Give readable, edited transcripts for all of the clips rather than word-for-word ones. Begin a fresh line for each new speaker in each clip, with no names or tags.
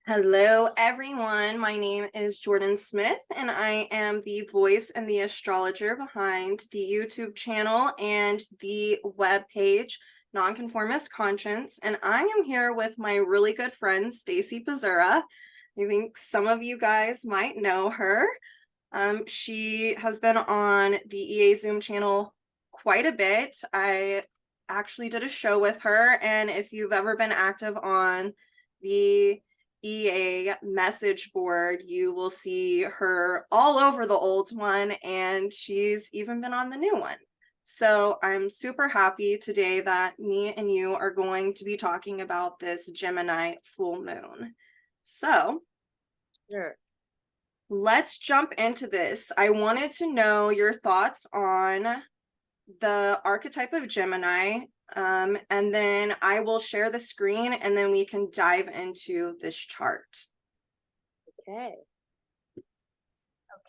Hello, everyone. My name is Jordyn Smith, and I am the voice and the astrologer behind the YouTube channel and the webpage Nonconformist Conscience. And I am here with my really good friend, Stacie Pazura. I think some of you guys might know her. She has been on the EA Zoom channel quite a bit. I actually did a show with her, and if you've ever been active on the EA message board, you will see her all over the old one, and she's even been on the new one. So I'm super happy today that me and you are going to be talking about this Gemini full moon. So
Sure.
let's jump into this. I wanted to know your thoughts on the archetype of Gemini, and then I will share the screen and then we can dive into this chart.
Okay.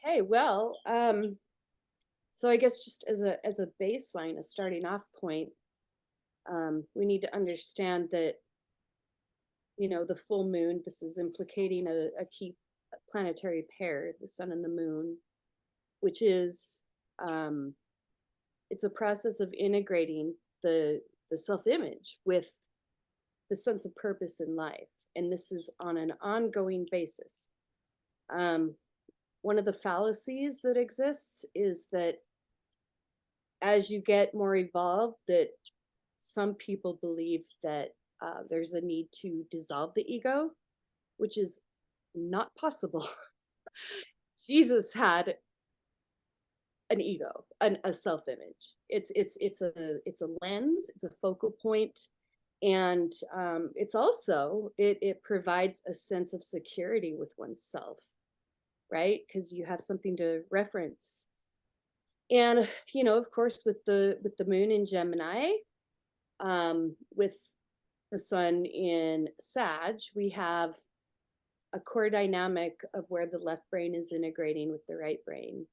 Okay. Well, so I guess just as a baseline, a starting off point, we need to understand that the full moon. This is implicating a key planetary pair, the sun and the moon, which is it's a process of integrating the self-image with the sense of purpose in life, and this is on an ongoing basis. Um, One of the fallacies that exists is that as you get more evolved, that some people believe that there's a need to dissolve the ego, which is not possible. Jesus had an ego, a self-image. It's a lens, it's a focal point, and it's also it provides a sense of security with oneself, right? Because you have something to reference. And of course, with the moon in Gemini, with the sun in Sag, we have a core dynamic of where the left brain is integrating with the right brain.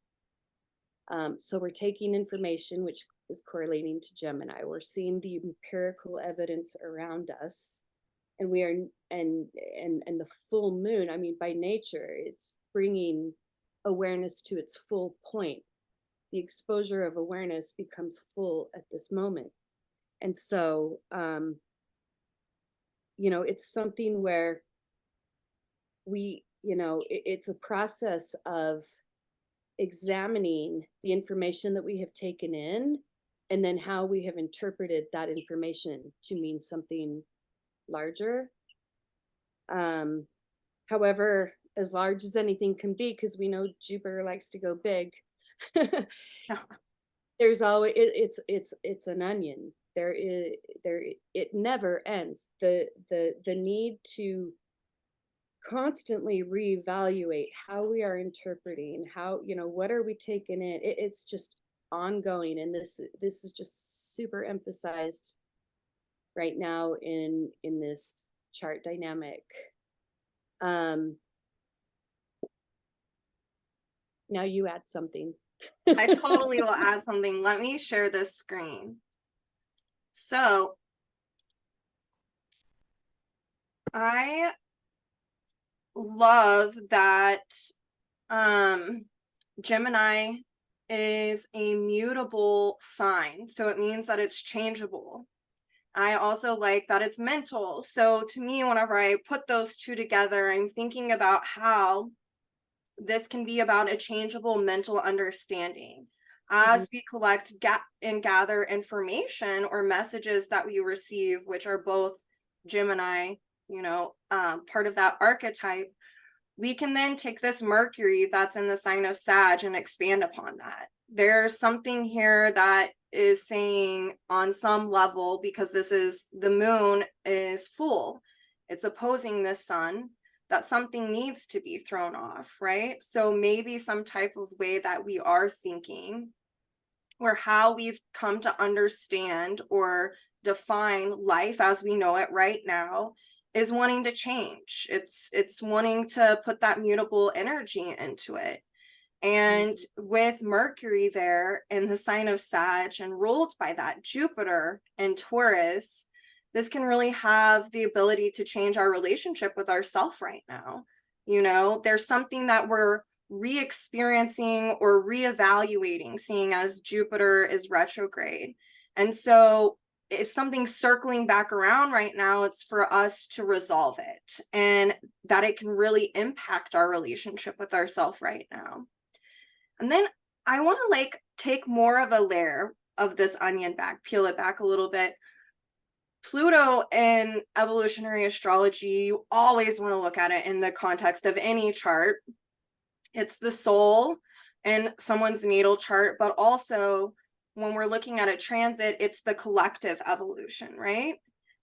So we're taking information which is correlating to Gemini. We're seeing the empirical evidence around us, and we are and the full moon. I mean, by nature, it's bringing awareness to its full point. The exposure of awareness becomes full at this moment. And so, it's something where it's a process of examining the information that we have taken in and then how we have interpreted that information to mean something larger. However, as large as anything can be, because we know Jupiter likes to go big. There's always it's an onion. It never ends. The need to constantly reevaluate how we are interpreting, how what are we taking in. It's just ongoing, and this is just super emphasized right now in this chart dynamic. Now you add something.
I totally will add something. Let me share this screen. So I love that Gemini is a mutable sign. So it means that it's changeable. I also like that it's mental. So to me, whenever I put those two together, I'm thinking about how this can be about a changeable mental understanding. As we collect and gather information or messages that we receive, which are both Gemini, part of that archetype, we can then take this Mercury that's in the sign of Sag and expand upon that. There's something here that is saying on some level, because the moon is full, it's opposing the sun, that something needs to be thrown off, right? So maybe some type of way that we are thinking or how we've come to understand or define life as we know it right now is wanting to change. It's wanting to put that mutable energy into it. And with Mercury there in the sign of Sag and ruled by that Jupiter and Taurus, this can really have the ability to change our relationship with ourself right now. You know, there's something that we're re-experiencing or reevaluating, seeing as Jupiter is retrograde. And so if something's circling back around right now, it's for us to resolve it, and that it can really impact our relationship with ourselves right now. And then I want to like take more of a layer of this onion back, peel it back a little bit. Pluto in evolutionary astrology, you always want to look at it in the context of any chart. It's the soul in someone's natal chart, but also when we're looking at a transit, it's the collective evolution, right?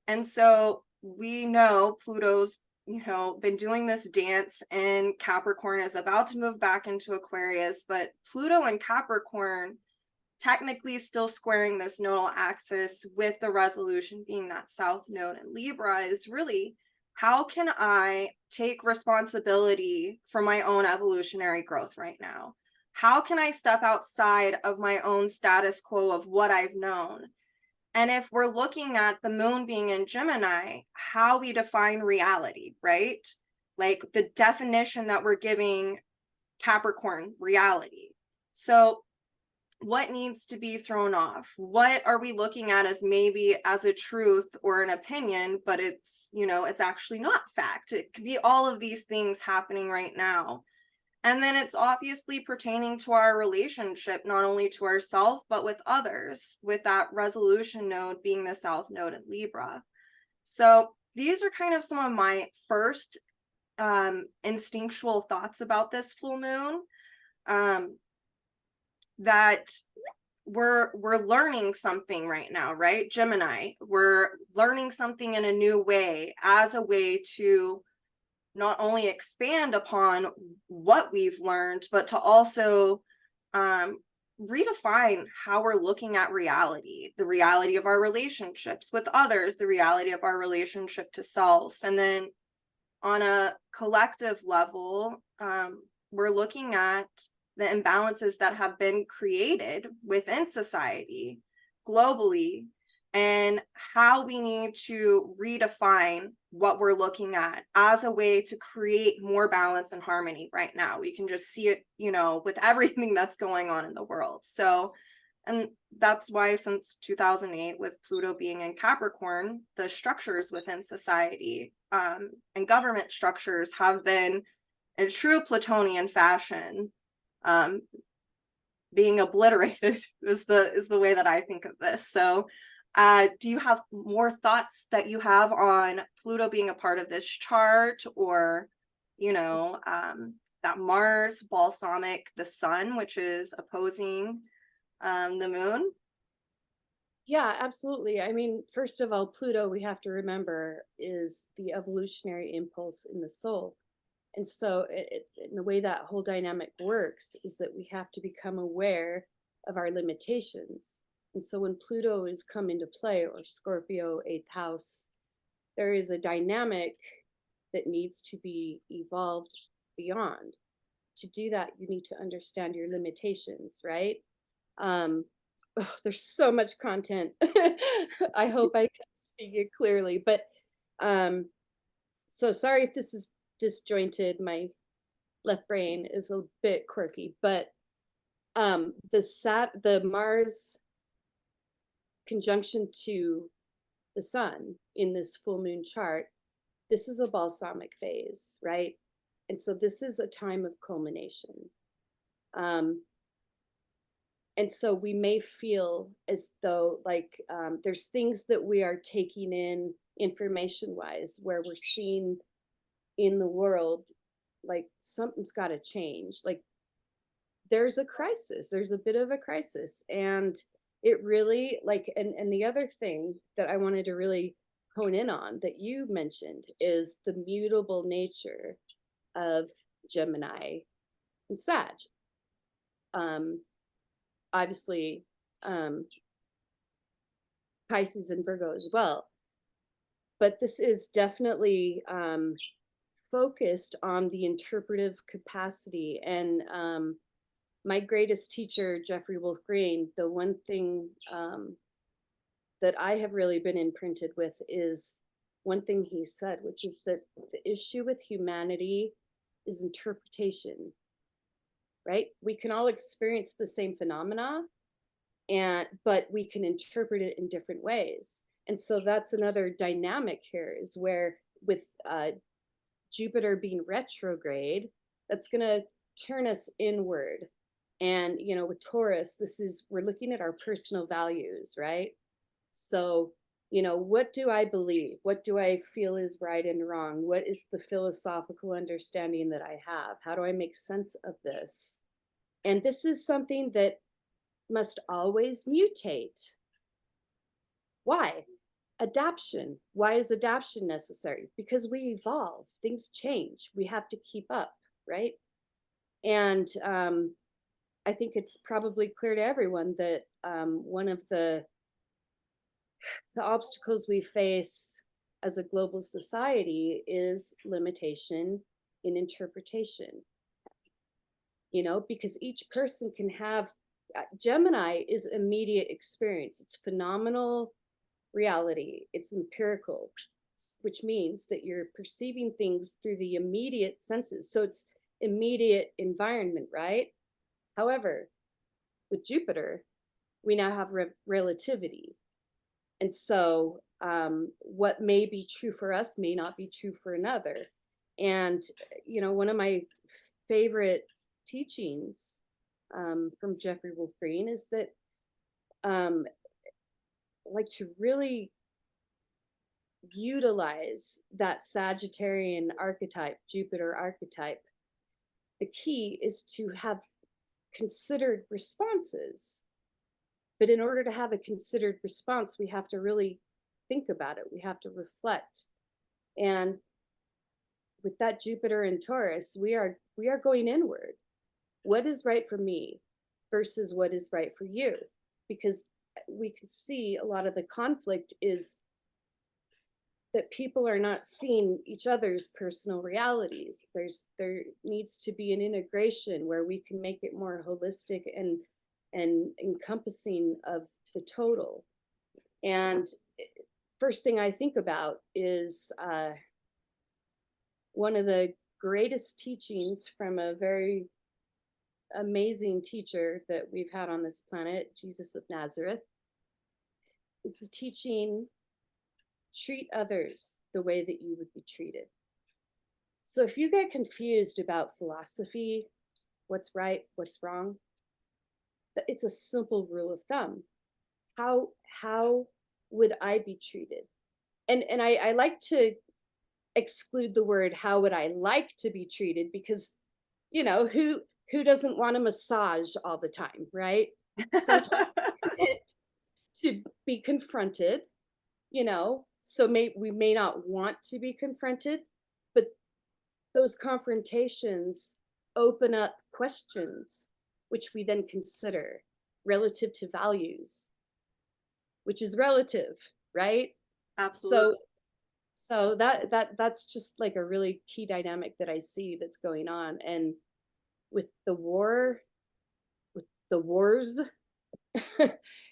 And so we know Pluto's, you know, been doing this dance, and Capricorn is about to move back into Aquarius, but Pluto and Capricorn technically still squaring this nodal axis, with the resolution being that south node in Libra, is really, how can I take responsibility for my own evolutionary growth right now? How can I step outside of my own status quo of what I've known? And if we're looking at the moon being in Gemini, how we define reality, right? Like the definition that we're giving Capricorn reality. So what needs to be thrown off? What are we looking at as maybe as a truth or an opinion, but it's, you know, it's actually not fact? It could be all of these things happening right now. And then it's obviously pertaining to our relationship, not only to ourselves, but with others, with that resolution node being the south node in Libra. So these are kind of some of my first instinctual thoughts about this full moon. That we're learning something right now, right? Gemini, we're learning something in a new way, as a way to not only expand upon what we've learned, but to also redefine how we're looking at reality, the reality of our relationships with others, the reality of our relationship to self. And then on a collective level, we're looking at the imbalances that have been created within society globally, and how we need to redefine what we're looking at as a way to create more balance and harmony right now. We can just see it, you know, with everything that's going on in the world. So, and that's why since 2008, with Pluto being in Capricorn, the structures within society and government structures have been, in true Plutonian fashion, being obliterated is the way that I think of this. So do you have more thoughts that you have on Pluto being a part of this chart, or, you know, that Mars balsamic the sun, which is opposing the moon?
Yeah, absolutely. I mean, first of all, Pluto, we have to remember, is the evolutionary impulse in the soul. And so, in the way that whole dynamic works, is that we have to become aware of our limitations. And so, when Pluto is come into play, or Scorpio, eighth house, there is a dynamic that needs to be evolved beyond. To do that, you need to understand your limitations, right? There's so much content. I hope I can speak it clearly, but so sorry if this is disjointed. My left brain is a bit quirky, but the Mars conjunction to the sun in this full moon chart, this is a balsamic phase, right? And so this is a time of culmination. And so we may feel as though, like, there's things that we are taking in information wise, where we're seeing in the world, like something's got to change. Like there's a crisis, there's a bit of a crisis. And it really, like, and the other thing that I wanted to really hone in on that you mentioned is the mutable nature of Gemini and Sag. Obviously, Pisces and Virgo as well. But this is definitely focused on the interpretive capacity. And my greatest teacher, Jeffrey Wolf Green, the one thing that I have really been imprinted with is one thing he said, which is that the issue with humanity is interpretation, right? We can all experience the same phenomena, and but we can interpret it in different ways. And so that's another dynamic here, is where with Jupiter being retrograde, that's going to turn us inward. And, you know, with Taurus, we're looking at our personal values, right? So, you know, what do I believe? What do I feel is right and wrong? What is the philosophical understanding that I have? How do I make sense of this? And this is something that must always mutate. Why? Adaption. Why is adaption necessary? Because we evolve, things change, we have to keep up, right? And I think it's probably clear to everyone that one of the obstacles we face as a global society is limitation in interpretation. You know, because each person can have Gemini is immediate experience. It's phenomenal reality. It's empirical, which means that you're perceiving things through the immediate senses. So it's immediate environment, right? However, with Jupiter, we now have relativity. And so what may be true for us may not be true for another. And, you know, one of my favorite teachings from Jeffrey Wolf Green is that like to really utilize that Sagittarian archetype, Jupiter archetype. The key is to have considered responses. But in order to have a considered response, we have to really think about it. We have to reflect. And with that Jupiter and Taurus, we are going inward. What is right for me versus what is right for you? Because we can see a lot of the conflict is that people are not seeing each other's personal realities. There needs to be an integration where we can make it more holistic and encompassing of the total. And first thing I think about is one of the greatest teachings from a very amazing teacher that we've had on this planet, Jesus of Nazareth, is the teaching, treat others the way that you would be treated. So if you get confused about philosophy, what's right, what's wrong, it's a simple rule of thumb. How would I be treated? And I like to exclude the word how would I like to be treated, because, you know, who doesn't want a massage all the time, right? Sometimes to be confronted, you know, so we may not want to be confronted, but those confrontations open up questions which we then consider relative to values, which is relative, right?
Absolutely.
So that's just like a really key dynamic that I see that's going on. And with the wars,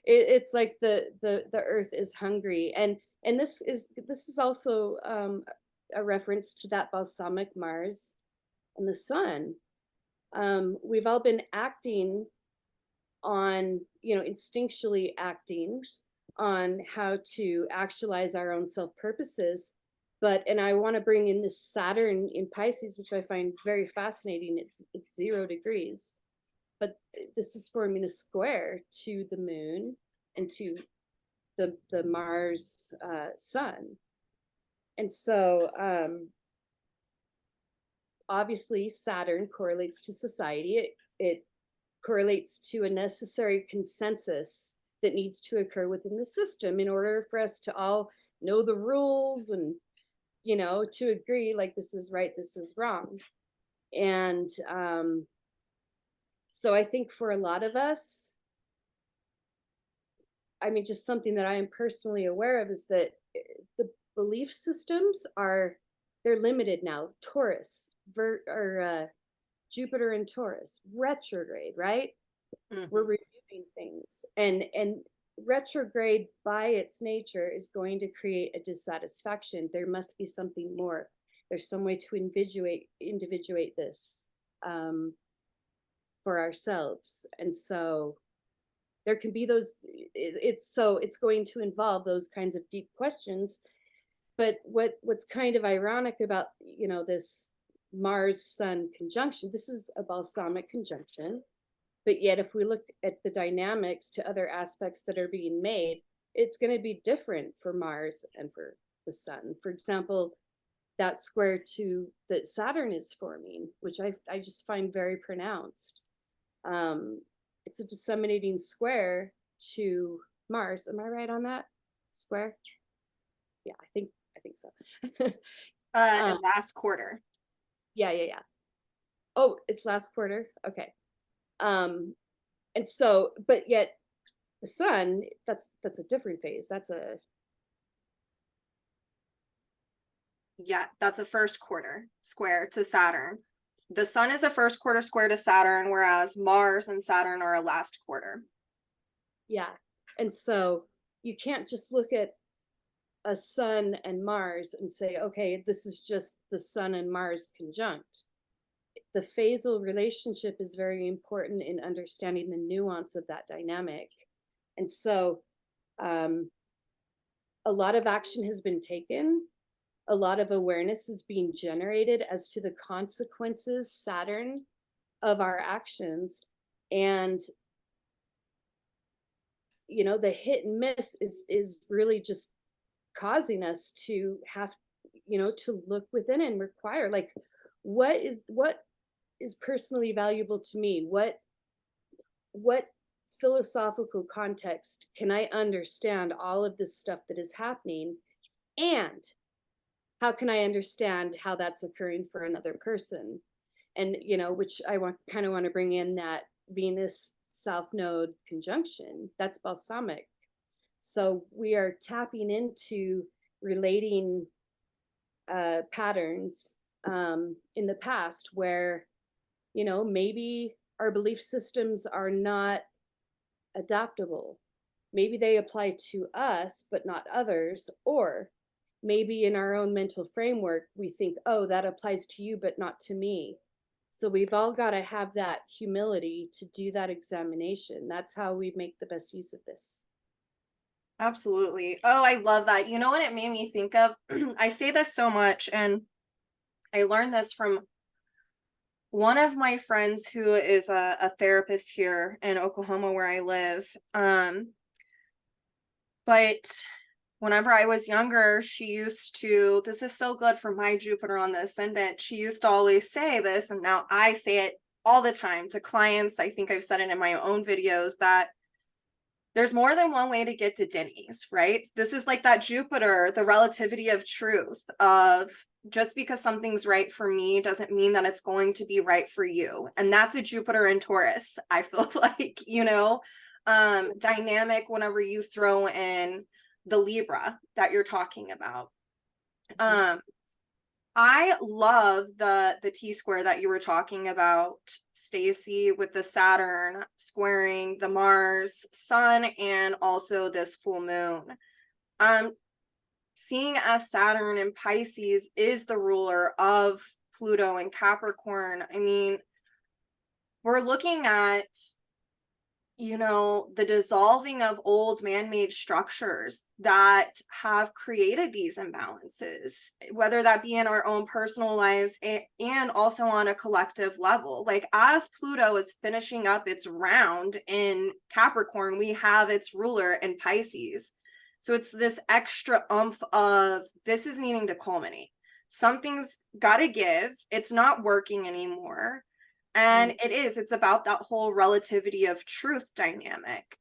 it's like the earth is hungry. And this is also a reference to that balsamic Mars and the sun. We've all been acting on, you know, instinctually acting on how to actualize our own self purposes. And I want to bring in this Saturn in Pisces, which I find very fascinating. It's 0 degrees, but this is forming a square to the moon and to the Mars sun. And so obviously Saturn correlates to society. It correlates to a necessary consensus that needs to occur within the system in order for us to all know the rules and, you know, to agree like this is right, this is wrong. And so I think for a lot of us, I mean, just something that I am personally aware of is that the belief systems they're limited now. Taurus, Jupiter and Taurus, retrograde, right?
Mhm.
We're reviewing things, and retrograde by its nature is going to create a dissatisfaction. There must be something more. There's some way to individuate this, um, for ourselves. And so there can be those, it's going to involve those kinds of deep questions. But what's kind of ironic about, this Mars Sun conjunction, this is a balsamic conjunction, but yet if we look at the dynamics to other aspects that are being made, it's going to be different for Mars and for the Sun. For example, that square to that Saturn is forming, which I just find very pronounced. It's a disseminating square to Mars. Am I right on that square? Yeah, I think so.
Last quarter.
Yeah, yeah, yeah. Oh, it's last quarter. Okay. Um, and so, but yet the sun, that's a different phase.
Yeah, that's a first quarter square to Saturn. The sun is a first quarter square to Saturn, whereas Mars and Saturn are a last quarter.
Yeah. And so you can't just look at a sun and Mars and say, okay, this is just the sun and Mars conjunct. The phasal relationship is very important in understanding the nuance of that dynamic. And so a lot of action has been taken. A lot of awareness is being generated as to the consequences, Saturn, of our actions. And the hit and miss is really just causing us to have, to look within and require, like, what is personally valuable to me? What philosophical context can I understand all of this stuff that is happening, and how can I understand how that's occurring for another person? And which I want to bring in that Venus South Node conjunction. That's balsamic. So we are tapping into relating patterns in the past where maybe our belief systems are not adaptable. Maybe they apply to us but not others, or maybe in our own mental framework we think, oh, that applies to you but not to me. So we've all got to have that humility to do that examination. That's how we make the best use of this.
Absolutely. Oh, I love that. You know what it made me think of? I say this so much, and I learned this from one of my friends who is a therapist here in Oklahoma where I live. But whenever I was younger, she used to, this is so good for my Jupiter on the ascendant. She used to always say this, and now I say it all the time to clients. I think I've said it in my own videos that there's more than one way to get to Denny's, right? This is like that Jupiter, the relativity of truth of just because something's right for me doesn't mean that it's going to be right for you. And that's a Jupiter in Taurus, I feel like, dynamic whenever you throw in the Libra that you're talking about. I love the T-square that you were talking about, Stacie, with the Saturn squaring the Mars Sun and also this full moon. Seeing as Saturn in Pisces is the ruler of Pluto and Capricorn, I mean, we're looking at the dissolving of old man-made structures that have created these imbalances, whether that be in our own personal lives and also on a collective level. Like as Pluto is finishing up its round in Capricorn, we have its ruler in Pisces. So it's this extra oomph of this is needing to culminate. Something's got to give. It's not working anymore. And it's about that whole relativity of truth dynamic.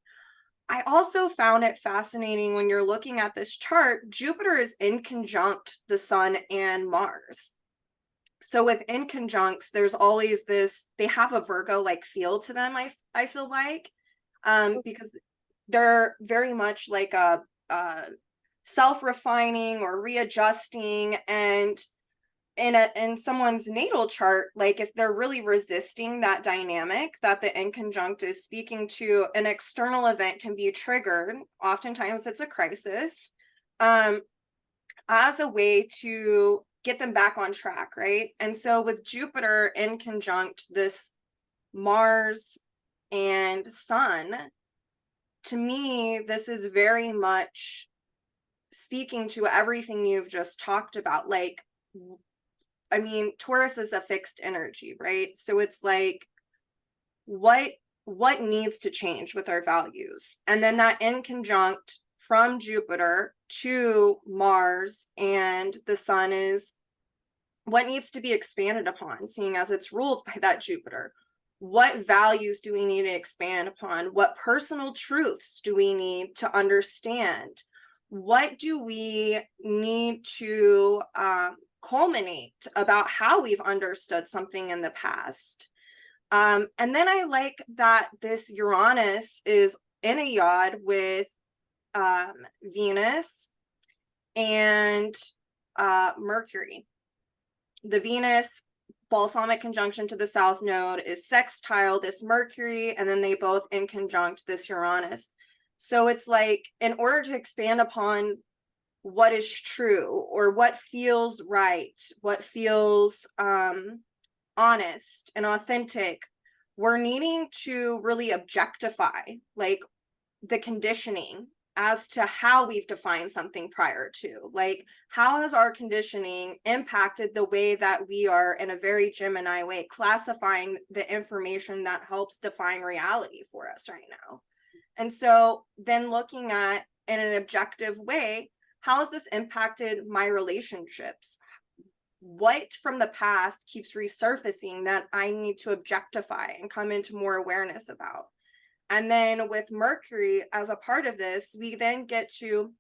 I also found it fascinating when you're looking at this chart, Jupiter is in conjunct the Sun and Mars. So with in conjuncts, there's always this, they have a Virgo-like feel to them, I feel like, because they're very much like a self-refining or readjusting, and in someone's natal chart, like if they're really resisting that dynamic that the in conjunct is speaking to, an external event can be triggered. Oftentimes it's a crisis, as a way to get them back on track, right? And so with Jupiter in conjunct this Mars and Sun, to me, this is very much speaking to everything you've just talked about. Like, I mean, Taurus is a fixed energy, right? So it's like, what needs to change with our values? And then that in conjunct from Jupiter to Mars and the Sun is what needs to be expanded upon, seeing as it's ruled by that Jupiter. What values do we need to expand upon? What personal truths do we need to understand? What do we need to culminate about how we've understood something in the past? And then I like that this Uranus is in a yod with Venus and Mercury. The Venus balsamic conjunction to the south node is sextile this Mercury, and then they both in conjunct this Uranus. So it's like, in order to expand upon what is true or what feels right, what feels honest and authentic, we're needing to really objectify like the conditioning as to how we've defined something prior to. Like, how has our conditioning impacted the way that we are, in a very Gemini way, classifying the information that helps define reality for us right now? And so then looking at, in an objective way, how has this impacted my relationships? What from the past keeps resurfacing that I need to objectify and come into more awareness about? And then with Mercury as a part of this, we then get to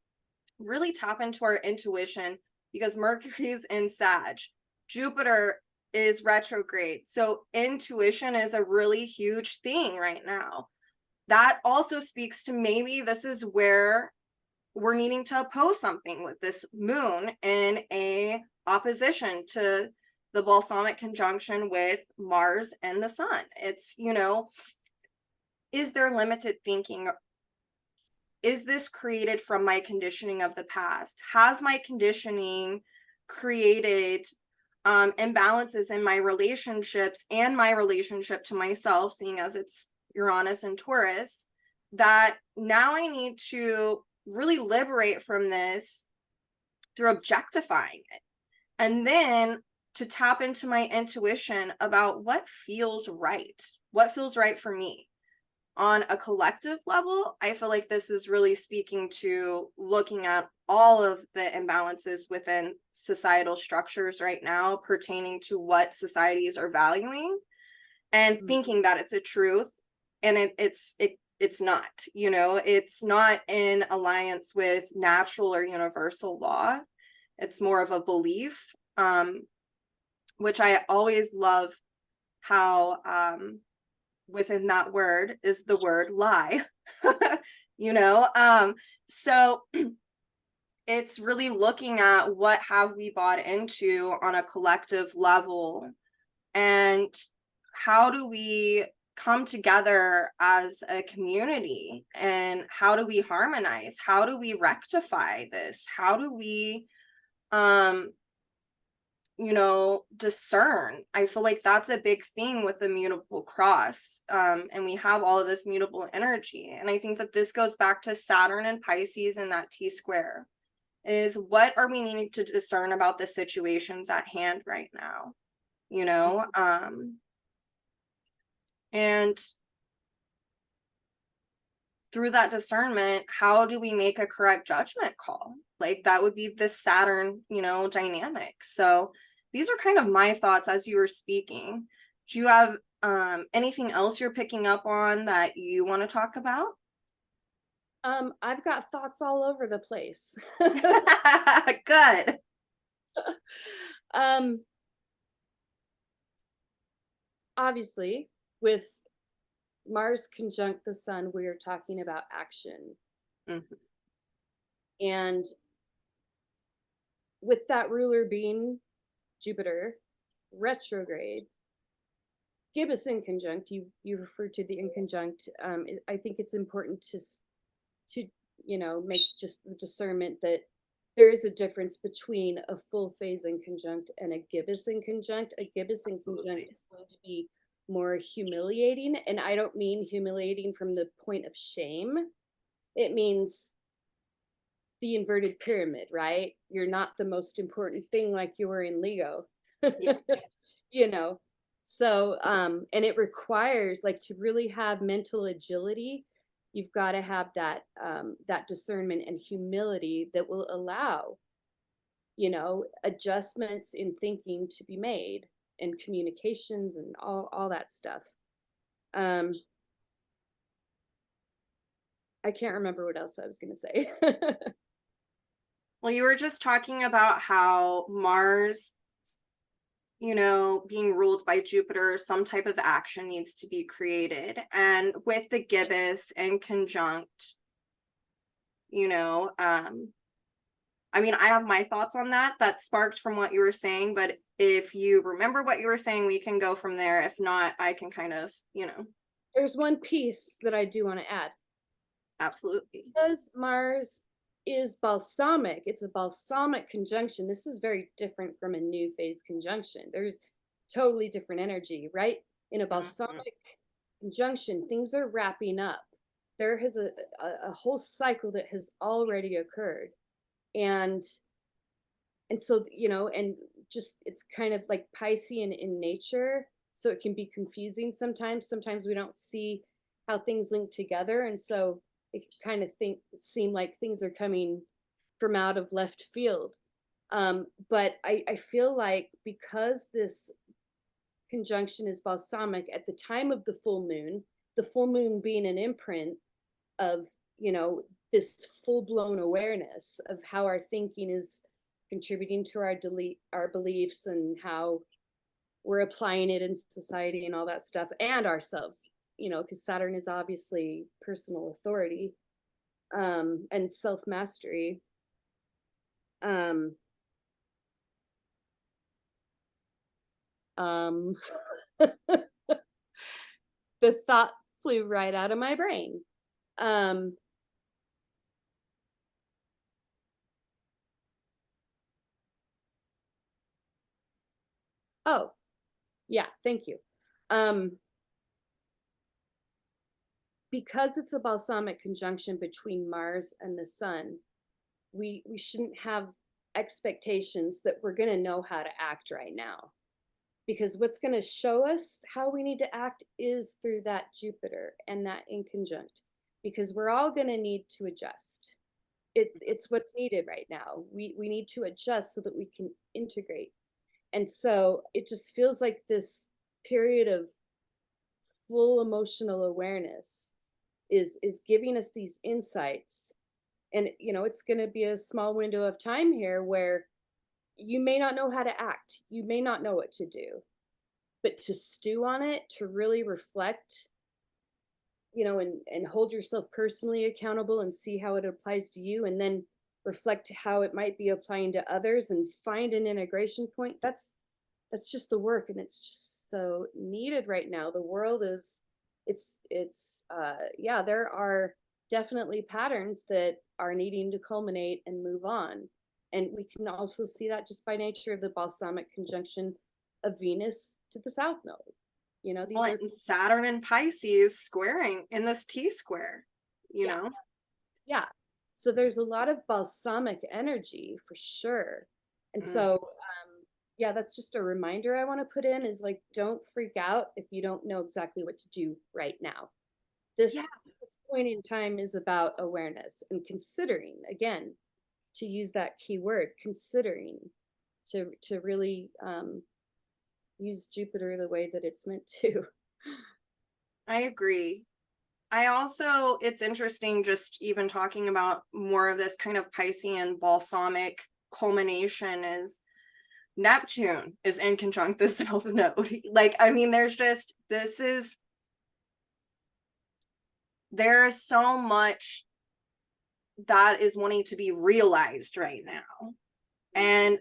really tap into our intuition, because Mercury is in Sag. Jupiter is retrograde. So intuition is a really huge thing right now. That also speaks to, maybe this is where we're needing to oppose something with this moon in a opposition to the balsamic conjunction with Mars and the Sun. It's, you know, is there limited thinking? Is this created from my conditioning of the past? Has my conditioning created imbalances in my relationships and my relationship to myself, seeing as it's Uranus and Taurus, that now I need to really liberate from this through objectifying it? And then to tap into my intuition about what feels right for me. On a collective level, I feel like this is really speaking to looking at all of the imbalances within societal structures right now pertaining to what societies are valuing, and thinking that it's a truth, and it's not, you know, it's not in alliance with natural or universal law. It's more of a belief, which I always love how within that word is the word lie. You know, so it's really looking at what have we bought into on a collective level, and how do we come together as a community, and how do we harmonize, how do we rectify this, how do we you know, discern? I feel like that's a big thing with the mutable cross. And we have all of this mutable energy. And I think that this goes back to Saturn and Pisces and that T square, is what are we needing to discern about the situations at hand right now, you know? And through that discernment, how do we make a correct judgment call? Like, that would be the Saturn, you know, dynamic. So these are kind of my thoughts as you were speaking. Do you have anything else you're picking up on that you want to talk about?
I've got thoughts all over the place.
Good.
Obviously, with Mars conjunct the Sun, we are talking about action.
Mm-hmm.
And with that ruler being Jupiter retrograde. Gibbous inconjunct, you referred to the inconjunct. I think it's important to make just the discernment that there is a difference between a full phase inconjunct and a gibbous inconjunct. A gibbous inconjunct is going to be more humiliating, and I don't mean humiliating from the point of shame. It means the inverted pyramid, right? You're not the most important thing, like you were in Lego.
Yeah.
you know so and it requires, like, to really have mental agility, you've got to have that discernment and humility that will allow adjustments in thinking to be made, and communications and all that stuff. um I can't remember what else I was going to say.
Well, you were just talking about how Mars, being ruled by Jupiter, some type of action needs to be created. And with the gibbous and conjunct, you know, um, I mean, I have my thoughts on that sparked from what you were saying, but if you remember what you were saying, we can go from there. If not, I can kind of.
There's one piece that I do want to add.
Absolutely.
Because Mars is balsamic, it's a balsamic conjunction. This is very different from a new phase conjunction. There's totally different energy, right? In a balsamic conjunction, things are wrapping up. There has a whole cycle that has already occurred. And so, and just, it's kind of like Piscean in nature. So it can be confusing sometimes. Sometimes we don't see how things link together. And so it kind of seem like things are coming from out of left field. But I feel like, because this conjunction is balsamic at the time of the full moon being an imprint of, this full-blown awareness of how our thinking is contributing to our beliefs, and how we're applying it in society and all that stuff, and ourselves, because Saturn is obviously personal authority, and self-mastery. Um, um, the thought flew right out of my brain. Um, oh, yeah, thank you. Because it's a balsamic conjunction between Mars and the Sun, we shouldn't have expectations that we're going to know how to act right now, because what's going to show us how we need to act is through that Jupiter and that inconjunct, because we're all going to need to adjust. It's what's needed right now. We need to adjust so that we can integrate. And so it just feels like this period of full emotional awareness is giving us these insights. And it's going to be a small window of time here where you may not know how to act, you may not know what to do, but to stew on it, to really reflect, and hold yourself personally accountable, and see how it applies to you, and then reflect how it might be applying to others, and find an integration point. That's just the work, and it's just so needed right now. The world is, yeah, there are definitely patterns that are needing to culminate and move on. And we can also see that just by nature of the balsamic conjunction of Venus to the south node. These
Well,
are,
and Saturn and Pisces squaring in this T square, you
yeah,
know?
yeah. So there's a lot of balsamic energy for sure. And
Mm.
so, yeah, that's just a reminder I want to put in, is like, don't freak out if you don't know exactly what to do right now.
Yeah.
This point in time is about awareness and considering, again, to use that key word, considering, to really use Jupiter the way that it's meant to.
I agree. It's interesting just even talking about more of this kind of Piscean balsamic culmination is Neptune is in conjunct the south node. Like, I mean, there's so much that is wanting to be realized right now. And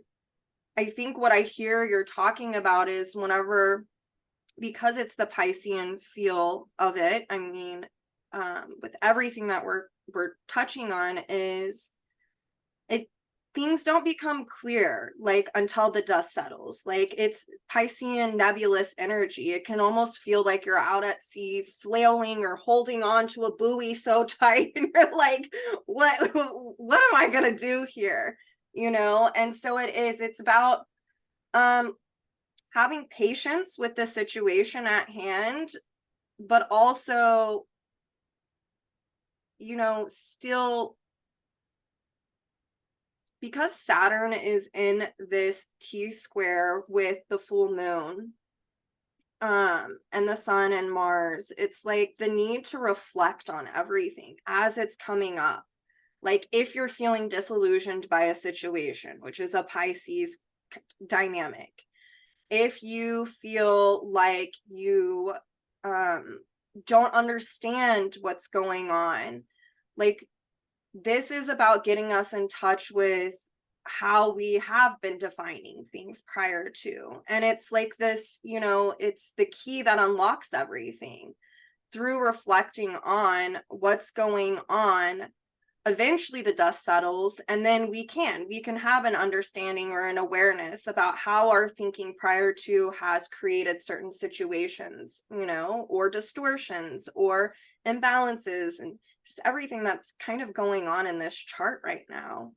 I think what I hear you're talking about is whenever, because it's the Piscean feel of it, I mean, with everything that we're touching on, is it things don't become clear like until the dust settles. Like, it's Piscean nebulous energy. It can almost feel like you're out at sea flailing or holding on to a buoy so tight and you're like, what am I gonna do here, you know? And so it's about having patience with the situation at hand, but also, still, because Saturn is in this T square with the full moon, and the sun and Mars, it's like the need to reflect on everything as it's coming up. Like, if you're feeling disillusioned by a situation, which is a Pisces dynamic, if you feel like you don't understand what's going on, like, this is about getting us in touch with how we have been defining things prior to. And it's like this, it's the key that unlocks everything through reflecting on what's going on. Eventually the dust settles, and then we can have an understanding or an awareness about how our thinking prior to has created certain situations, or distortions or imbalances, and just everything that's kind of going on in this chart right now.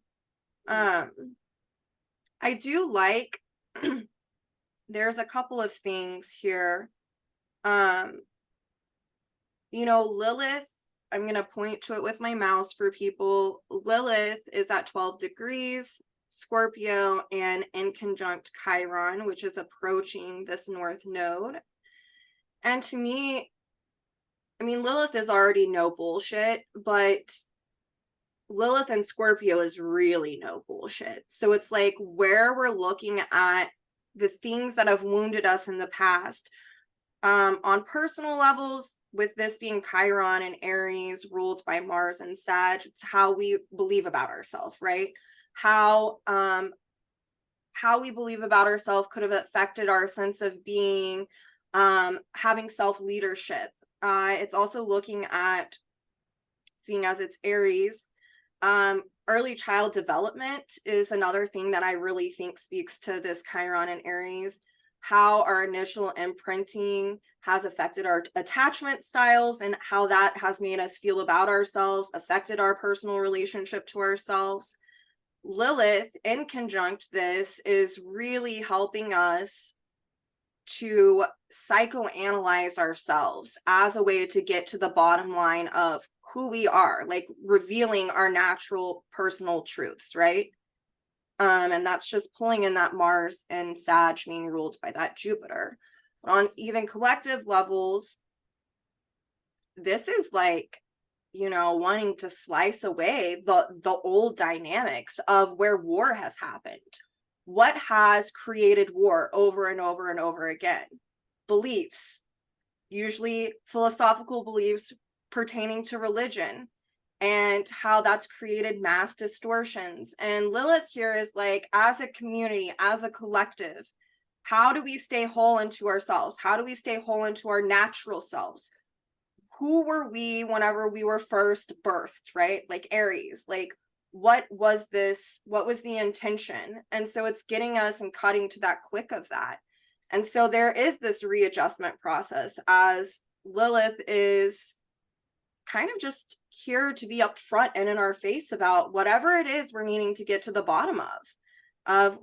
I do like there's a couple of things here. Lilith, I'm going to point to it with my mouse for people. Lilith is at 12 degrees Scorpio and in conjunct Chiron, which is approaching this north node. And to me, I mean, Lilith is already no bullshit, but Lilith and Scorpio is really no bullshit. So it's like, where we're looking at the things that have wounded us in the past, on personal levels, with this being Chiron and Aries ruled by Mars and Sag, it's how we believe about ourselves, right? How we believe about ourselves could have affected our sense of being, having self-leadership. It's also looking at, seeing as it's Aries, early child development is another thing that I really think speaks to this Chiron and Aries, how our initial imprinting has affected our attachment styles and how that has made us feel about ourselves, affected our personal relationship to ourselves. Lilith, in conjunct this, is really helping us to psychoanalyze ourselves as a way to get to the bottom line of who we are, like revealing our natural personal truths, right? And that's just pulling in that Mars and Sag being ruled by that Jupiter. But on even collective levels, this is like, wanting to slice away the old dynamics of where war has happened. What has created war over and over and over again? Beliefs, usually philosophical beliefs pertaining to religion, and how that's created mass distortions. And Lilith here is like, as a community, as a collective, how do we stay whole into ourselves? How do we stay whole into our natural selves? Who were we whenever we were first birthed, right? Like Aries, like, what was the intention? And so it's getting us and cutting to that quick of that. And so there is this readjustment process as Lilith is kind of just here to be upfront and in our face about whatever it is we're needing to get to the bottom of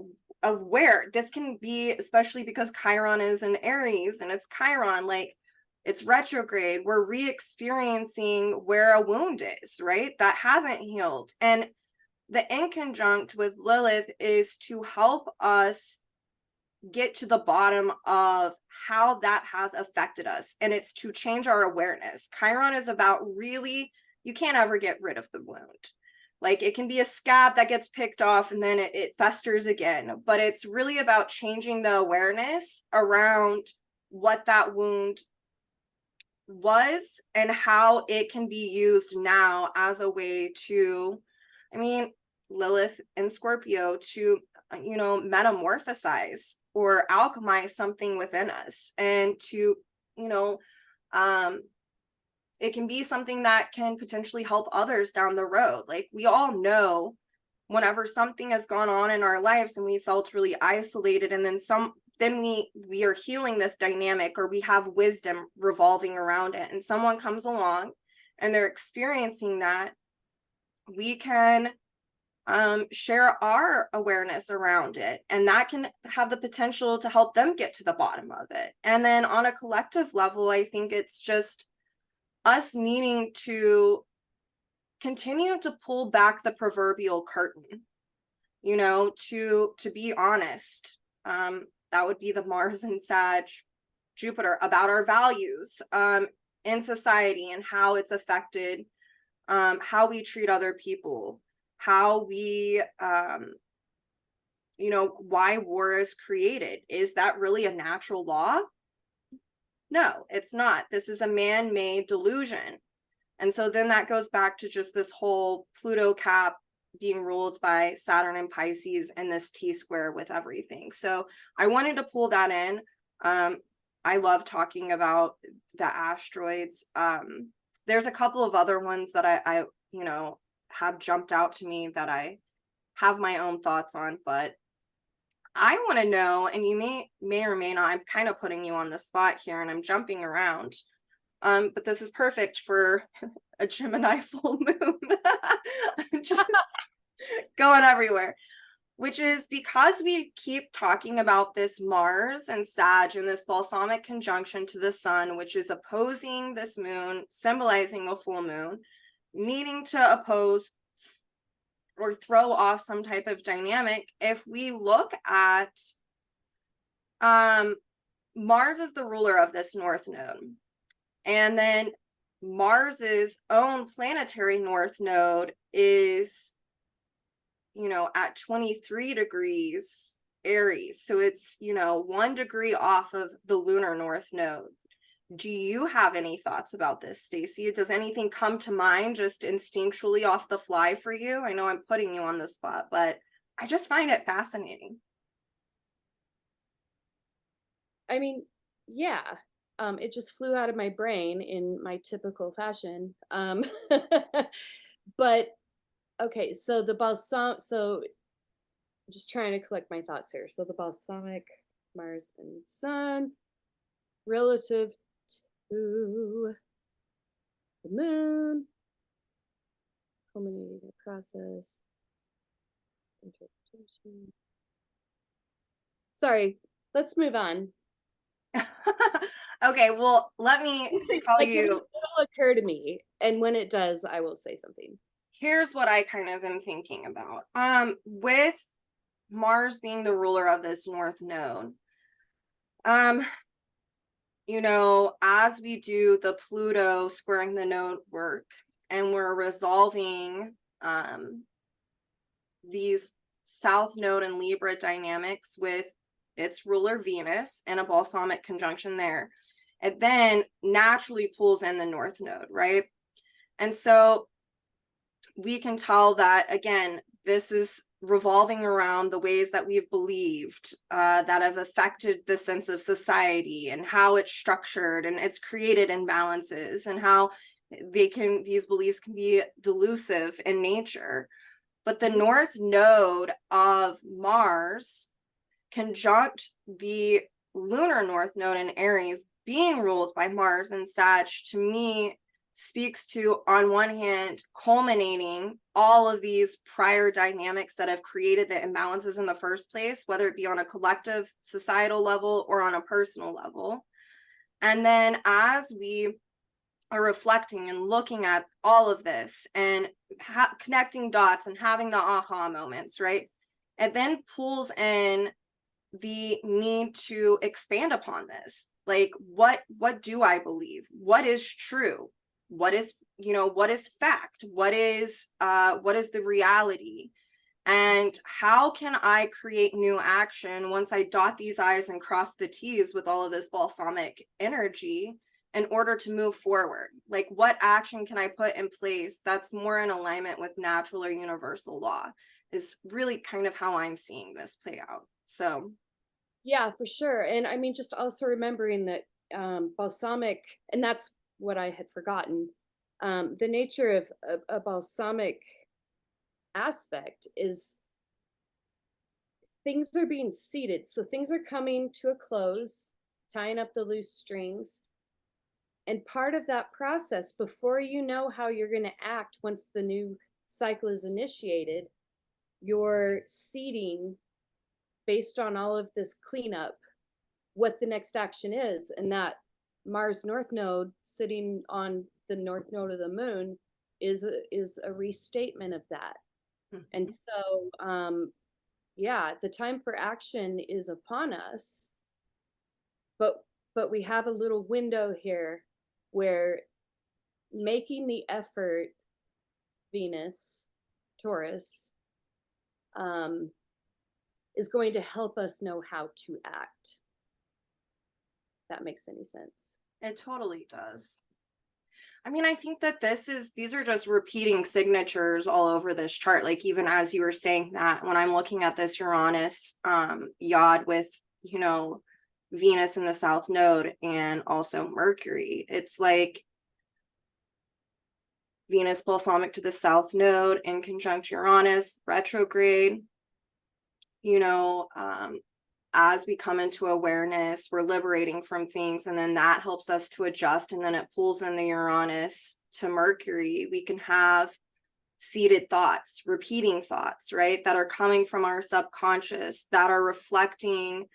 where this can be, especially because Chiron is in Aries and it's Chiron, like, it's retrograde. We're re-experiencing where a wound is, right? That hasn't healed. And the inconjunct with Lilith is to help us get to the bottom of how that has affected us. And it's to change our awareness. Chiron is about, really, you can't ever get rid of the wound. Like, it can be a scab that gets picked off and then it festers again. But it's really about changing the awareness around what that wound was and how it can be used now as a way to, I mean, Lilith and Scorpio, to metamorphosize or alchemize something within us, and to, um, it can be something that can potentially help others down the road. Like, we all know whenever something has gone on in our lives and we felt really isolated, and then we are healing this dynamic, or we have wisdom revolving around it, and someone comes along and they're experiencing that, we can share our awareness around it, and that can have the potential to help them get to the bottom of it. And then on a collective level, I think it's just us needing to continue to pull back the proverbial curtain, to be honest. That would be the Mars and Sag Jupiter, about our values in society, and how it's affected how we treat other people, how we why war is created. Is that really a natural law? No, it's not. This is a man-made delusion. And so then that goes back to just this whole Pluto cap being ruled by Saturn and Pisces, and this T-square with everything. So I wanted to pull that in. I love talking about the asteroids. There's a couple of other ones that I have jumped out to me that I have my own thoughts on, but I want to know, and you may or may not, I'm kind of putting you on the spot here and I'm jumping around. But this is perfect for a Gemini full moon. Just going everywhere. Which is because we keep talking about this Mars and Sag and this balsamic conjunction to the sun, which is opposing this moon, symbolizing a full moon, needing to oppose or throw off some type of dynamic. If we look at Mars is the ruler of this north node, and then Mars's own planetary north node is at 23 degrees Aries. So it's, 1 degree off of the lunar north node. Do you have any thoughts about this, Stacie? Does anything come to mind just instinctually off the fly for you? I know I'm putting you on the spot, but I just find it fascinating.
I mean, yeah. It just flew out of my brain in my typical fashion. But okay, so I'm just trying to collect my thoughts here. So the balsamic Mars and Sun relative to the moon, culminating a process, interpretation. Sorry, let's move on.
Okay, well, let me tell you.
It'll occur to me, and when it does, I will say something.
Here's what I kind of am thinking about. With Mars being the ruler of this north node, as we do the Pluto squaring the node work, and we're resolving these south node and Libra dynamics with its ruler Venus and a balsamic conjunction there, it then naturally pulls in the north node, right? And so we can tell that, again, this is revolving around the ways that we've believed that have affected the sense of society and how it's structured, and it's created imbalances, and how these beliefs can be delusive in nature. But the north node of Mars conjunct the lunar north node in Aries, being ruled by Mars and Sag, to me speaks to, on one hand, culminating all of these prior dynamics that have created the imbalances in the first place, whether it be on a collective societal level or on a personal level. And then as we are reflecting and looking at all of this and connecting dots and having the aha moments, right? It then pulls in the need to expand upon this. Like, what do I believe? What is true? What is fact? What is the reality? And how can I create new action once I dot these I's and cross the T's with all of this balsamic energy in order to move forward? Like, what action can I put in place that's more in alignment with natural or universal law? is really kind of how I'm seeing this play out. So,
Yeah, for sure. And I mean, just also remembering that balsamic, and that's what I had forgotten. The nature of a balsamic aspect is things are being seeded. So things are coming to a close, tying up the loose strings. And part of that process, before you know how you're going to act once the new cycle is initiated, you're seeding based on all of this cleanup what the next action is. And that Mars North Node sitting on the North Node of the Moon is a restatement of that. And
mhm,
so yeah, the time for action is upon us, but we have a little window here where making the effort, Venus, Taurus, um, is going to help us know how to act. If that makes any sense.
it totally does. I mean, I think that these are just repeating signatures all over this chart. Like even as you were saying that, when I'm looking at this Uranus yod with, you know, Venus in the South Node and also Mercury, it's like Venus balsamic to the South Node in conjunct Uranus, retrograde, you know, as we come into awareness, we're liberating from things, and then that helps us to adjust. And then it pulls in the Uranus to Mercury. We can have seated thoughts, repeating thoughts, right? That are coming from our subconscious, that are reflecting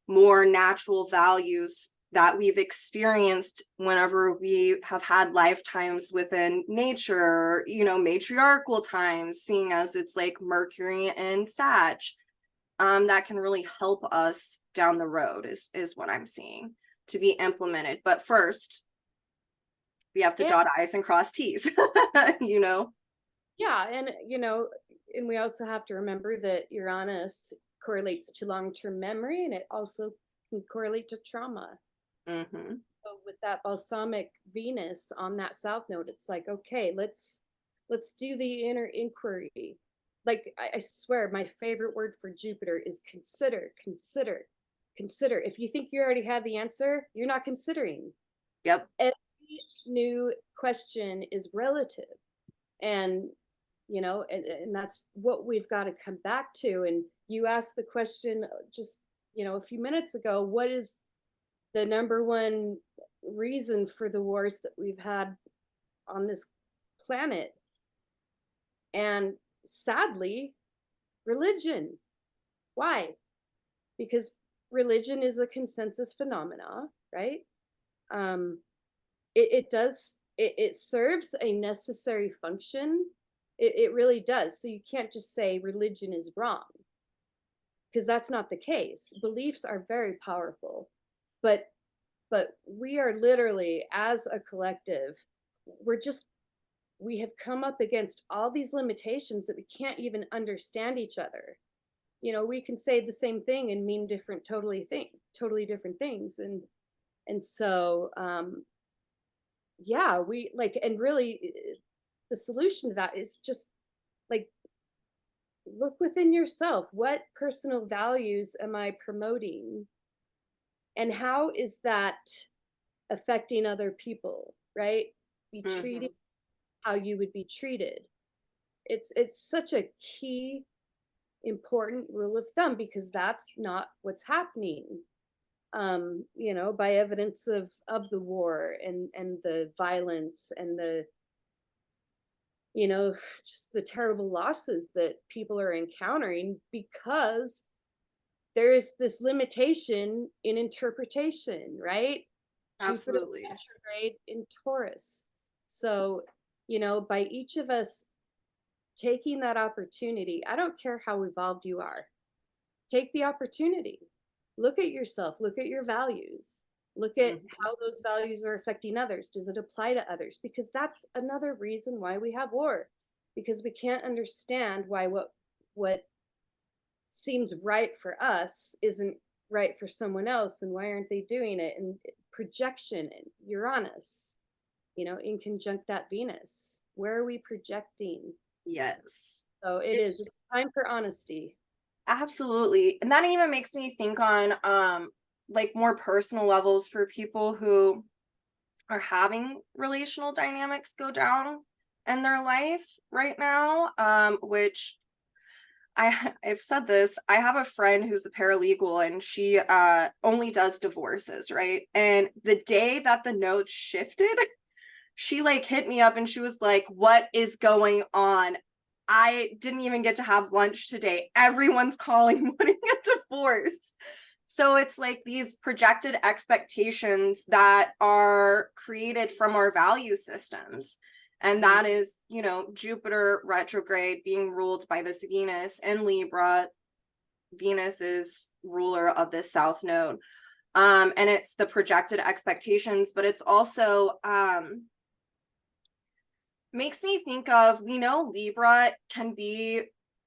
more natural values that we've experienced whenever we have had lifetimes within nature, you know, matriarchal times, seeing as it's like Mercury and Sag, that can really help us down the road is what I'm seeing to be implemented. But first, we have to
And
dot I's and cross T's, you know?
yeah, and and we also have to remember that Uranus correlates to long-term memory, and it also can correlate to trauma.
Mm-hmm.
So with that balsamic Venus on that south node, it's like, okay, let's do the inner inquiry. Like I swear, my favorite word for Jupiter is consider, consider, consider. If you think you already have the answer, you're not considering.
Yep.
Every new question is relative, and and that's what we've got to come back to. And you asked the question just a few minutes ago, what is the number one reason for the wars that we've had on this planet? And sadly, religion. Why? Because religion is a consensus phenomena, right? um it does, it serves a necessary function. It really does. So you can't just say religion is wrong, because that's not the case. Beliefs are very powerful, but we are literally, as a collective, we're just we have come up against all these limitations that we can't even understand each other. We can say the same thing and mean totally different things. And so yeah, we like, and really the solution to that is just like, look within yourself. What personal values am I promoting, and how is that affecting other people, right? Be treated
Mm-hmm.
how you would be treated. It's such a key important rule of thumb, because that's not what's happening. By evidence of the war and the violence and the just the terrible losses that people are encountering, because there is this limitation in interpretation, right? Jupiter
Absolutely.
retrograde in Taurus. So, by each of us taking that opportunity, I don't care how evolved you are, take the opportunity. Look at yourself, look at your values, look at
Mm-hmm.
how those values are affecting others. Does it apply to others? Because that's another reason why we have war, because we can't understand why what seems right for us isn't right for someone else, and why aren't they doing it. And projection and Uranus, in conjunct that Venus, where are we projecting?
Yes.
So it is,
It's
it's Time for honesty.
Absolutely. And that even makes me think on like more personal levels for people who are having relational dynamics go down in their life right now, which I've said this. I have a friend who's a paralegal and she only does divorces, right? And the day that the notes shifted, she like hit me up and she was like, "What is going on? I didn't even get to have lunch today. Everyone's calling wanting a divorce." So it's like these projected expectations that are created from our value systems. And that is, you know, Jupiter retrograde being ruled by this Venus in Libra. Venus is ruler of this South Node. And it's the projected expectations, but it's also makes me think of, we know Libra can be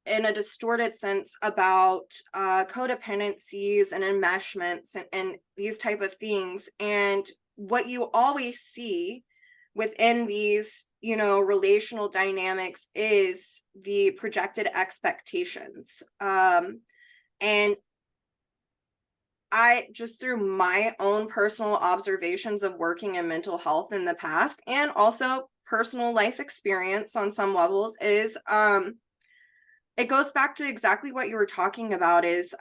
in a distorted sense about codependencies and enmeshments and these type of things. And what you always see within these, you know, relational dynamics is the projected expectations. And I just, through my own personal observations of working in mental health in the past and also personal life experience on some levels, is it goes back to exactly what you were talking about, is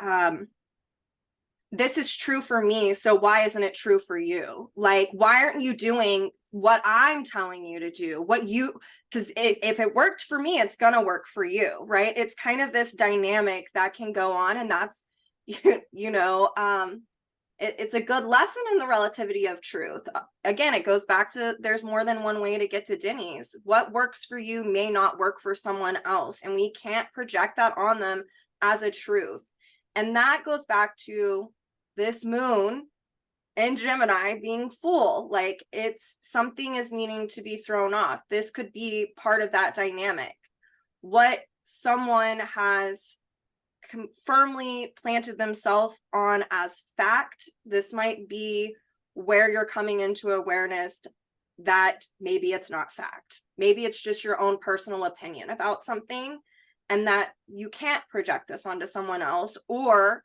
this is true for me, so why isn't it true for you? Like, why aren't you doing what I'm telling you to do? What you, because if it worked for me, it's gonna work for you, right? It's kind of this dynamic that can go on, and that's you know, it's a good lesson in the relativity of truth. Again, it goes back to, there's more than one way to get to Denny's. What works for you may not work for someone else, and we can't project that on them as a truth. And that goes back to this moon in Gemini being full. Like, it's something is needing to be thrown off. This could be part of that dynamic. What someone has firmly planted themselves on as fact, this might be where you're coming into awareness that maybe it's not fact. Maybe it's just your own personal opinion about something, and that you can't project this onto someone else. Or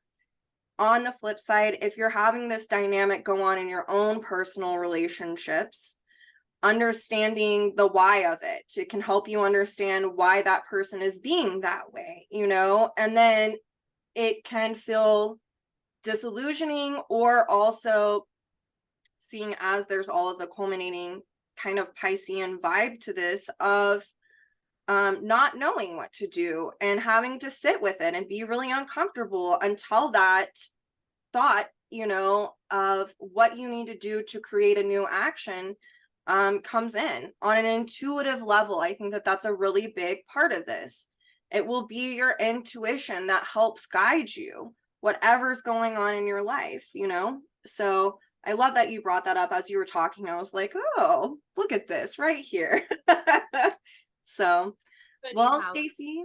on the flip side, if you're having this dynamic go on in your own personal relationships, understanding the why of it can help you understand why that person is being that way, you know. And then it can feel disillusioning, or also seeing as there's all of the culminating kind of Piscean vibe to this of not knowing what to do and having to sit with it and be really uncomfortable until that thought, you know, of what you need to do to create a new action comes in on an intuitive level. I think that that's a really big part of this. It will be your intuition that helps guide you, whatever's going on in your life, you know? So I love that you brought that up as you were talking. I was like, oh, look at this right here. So, well, Stacie,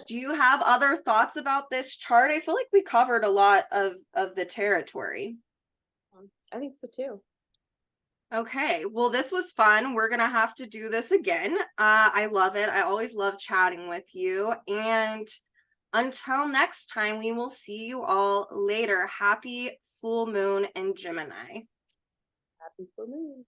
do you have other thoughts about this chart? I feel like we covered a lot of the territory.
I think so too.
Okay, well, this was fun. We're gonna have to do this again. I love it. I always love chatting with you. And until next time, we will see you all later. Happy full moon in Gemini.
Happy full moon.